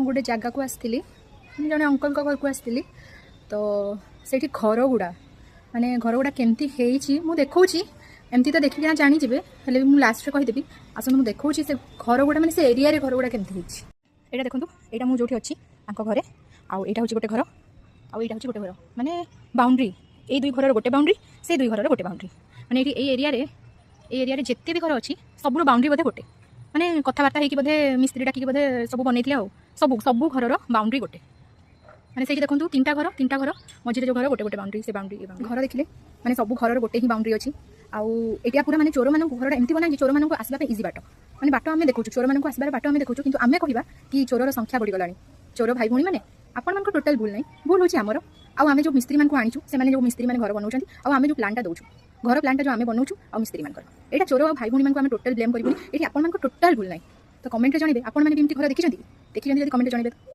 गोटे जगह को आसती जड़े अंकल घर को आसती तो से घर गुड़ा माने घर गुड़ा केमती हो देखा एमती तो देखिए जानीजे हेल्ले मुझे लास्ट कहीदेवी आसत मुझे देखा से घर गुड़ा मैंने से एरिया घर गुड़ा केमती होटा देखो यहाँ मुझे जो अच्छी घरे आउ यहाँ हूँ गोटे घर आउ यहाँ हूँ गोटे घर माने बाउंड्री ये दुई घर गोटे बाउंड्री से दुई घर गोटे बाउंड्री माने ये एरिया जिते भी घर अच्छी सब बाउंड्री बोधे गोटे माने कथबार्ता होगी बोधे मिस्त्री डाकी बोधे सब बनई सब सब घर बाउंड्री गोटे माने से देखो तीनटा घर मझे जो घर गोटे गोटे बाउंड्री से बाउंड्री घर देखिले माने सब घर गोटे ही बाउंड्री अच्छी आउ एटा पूरा माने चोर मानक घर एमती बना चोर मानक आसवा इजी बाट माने बाट आम देखु चोर मानक आसबार बाट आम देखु किंतु आमे कहिबा कि चोरर संख्या बढ़ी गलानी चोर भाई भौणी माने आपण मानक टोटल भूल नहीं भूल होची हमर आउ आमे जो मिस्त्री मानक आनिछु से माने जो मिस्त्री माने घर बनौछंती आउ आमे जो प्लानटा दउछु घर प्लानटा जो आमे बनौछु आउ मिस्त्री मानकर एटा चोर भाई भौणी मानक आमे टोटल ब्लेम करिबुनी एठी आपण मानक टोटल भूल नहीं तो कमेंट रे जणेबे आपण माने बिमती घर देखिछंती जदी कमेंट रे जणेबे।